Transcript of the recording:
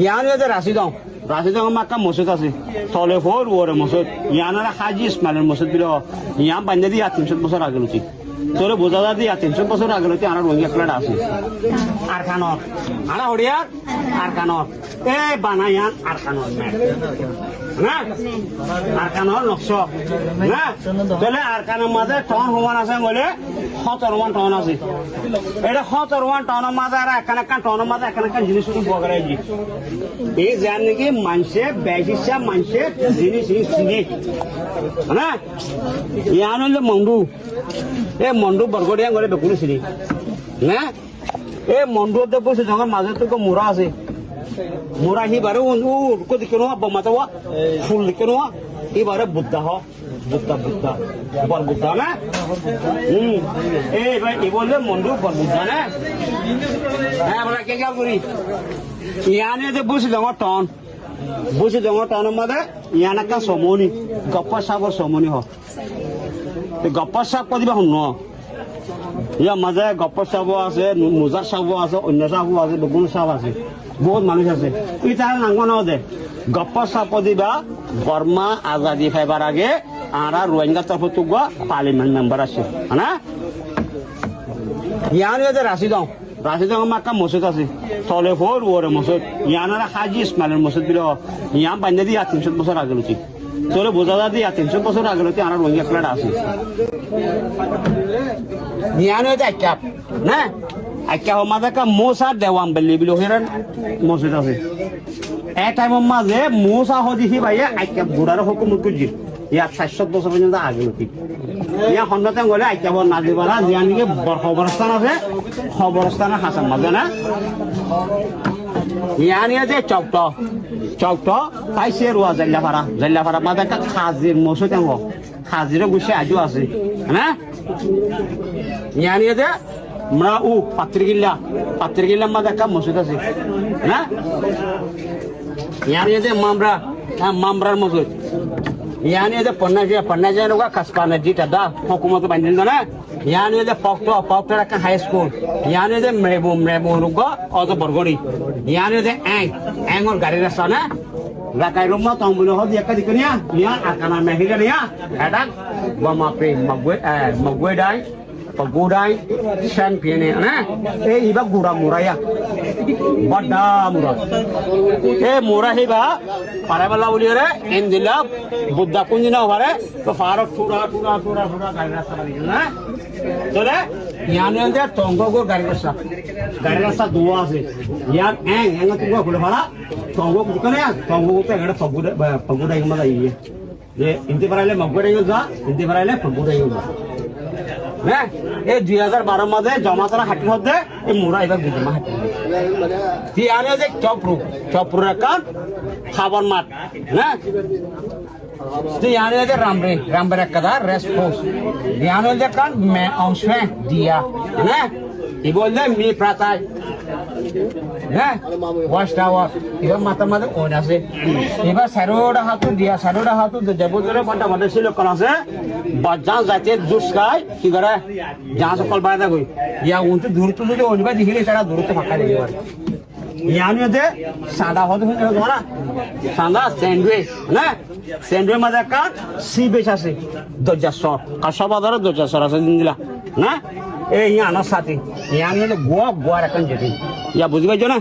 ইয়ান যে রাশিদং মাক্কা মসজিদ আছে তলে ফোর ওরে মসজিদ ইয়ানারা হাজি ইসমাইলের মসজিদ বিল ইয়ান বান্ধে দিয়া 300 বছর আগে লুচি তোরে বোঝা যা দিয়া 300 বছর আগে লুচি আনার রঙিয়া প্লেট আছে আর খানর আনা হড়িয়ার আর কানর এ বানায়ান আর কানর না আর কানর নকশ না তাহলে আর কানের মাঝে টন সমান আছে বলে 17 টন আছে এটা 17 টনের মাঝে আর এখানে টনের মাঝে এখানে জিনিস শুধু বগড়াই দি এই জান নাকি মানুষে বেশিসা মানুষে জিনিস চিনি না ইয়ান হলে মন্ডু এ মন্ডু বরগড়িয়া করে বেকুনি চিনি না এ মন্ডু বসে যখন মাঝে তো মোড়া আছে মোড়া হিবারে কদি কেন বমাতাওয়া ফুল কেন এবারে বুদ্ধা বুদ্ধা বল বুদ্ধা না ভাই এ বললে মন্ডু বল বুদ্ধা না হ্যাঁ বলা কে কেউ করি ইয়ানে যে বসে যখন টনের মাঝে ইয়ান একটা সমনি গপ্পা সাগর সমনি গপ্পা সাপ কদিবা শুন ইয়ার মাঝে গপ্পর সাবো আছে মোজার সাবো আছে অন্য সাবো আছে বেগুন সাপ আছে বহুত মানুষ আছে ই তার নাঙ্গ ন দে গপ্পর সাপ দিবা বর্মা আজাদি ফাইবার আগে আর রোহিঙ্গা তরফ তুগা পার্লিমেন্ট মেম্বার আছে না ইয়ান যে রাশিদং মাক্কা মসজিদ আছে তলে ফোর ওরে মসজিদ ইয়ানারা হাজি ইসমাইলের মসজিদ বিল ইয়ান বান্ধে দিয়া 300 বছর আগে লুচি তোরে বোঝা যা দিয়া 300 বছর আগে লুচি আনার রোহিঙ্গা প্লেট আছে ইয়ান হচ্ছে আইকাপ না আইকাপ মাঝে একটা মোসা দেওয়ান বেলি বিল হেরান মসজিদ আছে এক টাইমের মাঝে মোসা হদিহি ভাইয়া আইকাপ ঘোড়ার হুকুমত করছি ইয়ার 700 বছর পর্যন্ত আগে লুচি ইয়া খন্ডতে গলে আইকাপর না দিবারা জিয়া নাকি খবরস্থান আছে খবরস্থানের হাসান মাঝে না ইয়া নিয়ে যে চকট পাইছে রোয়া জাল্লাফারা মাঝে একটা খাজির মসজিদ খাজিরও গুছে আজও আছে না ইয়া নিয়ে যে আমরা পাত্রিকিল্লা মাঝে একটা মসজিদ আছে না ইয়া নিয়ে যে মামরার মসজিদ ইয়া নিয়ে যে পন্নাজিয়া রোগা কাসপানা জিটা দা হুকুমত বান্ধিল না ইয়া নিয়ে যে পকটার একটা হাই স্কুল ইয়া নিয়ে যে মেবু রোগা অত বরগড়ি ইয়া নিয়ে যে এঙর গাড়ি রাস্তা না রাকাই রুমা তংবুলো হদি একটা দিকে নিয়া আকানা মেহিলা নিয়া এটা বমাপে মগwe dai pagudai san piene na iba gura muraya bada mura mura hiba parabala uliere endila buddha kunjina hore to faro tura gari rasta bari na tole yani ande tongo gari rasta duwa ase yan eng tu gua bhala tongo bukan ya tongo te ada pagoda yang mana ini ye inti parale magwe ga inti parale pagoda ga হ্যাঁ এই 2012 মাঝে জমা করা হাটির মধ্যে এই মোড়া এবার বুঝমা হাটি ইয়ানে যে চপ্রু একটা খাবার মাঠ হ্যাঁ ইয়ানে যে রামরে একটা রেস্ট হাউস ইয়ানে যে কান অংশ দিয়া হ্যাঁ ই বললে মি প্রাতায় হ্যাঁ ওয়াশ টাওয়ার এবার মাথার মাঝে ওন আছে এবার সারোডা হাতু দেবদরে বন্টা বন্টা ছিল কোন আছে বাজান যাতে জুস খায় কি করে যা সকল বাইদা কই ইয়া উনতে দূরত্ব যদি ওইবা দেখিলে তারা দূরত্ব ফাঁকা দিতে পারে ইয়ানি দে সাদা হতে হইছে না সাদা স্যান্ডউইচ না স্যান্ডউইচ মাঝে একটা সি বেচ আছে দরজা শট কাশাবাজারে দরজা শট আছে দিলা না এই ইয়ানোর সাথে ইয়ানি হলো গোয়া রাখেন যেতে ইয়া বুঝি পাইছো না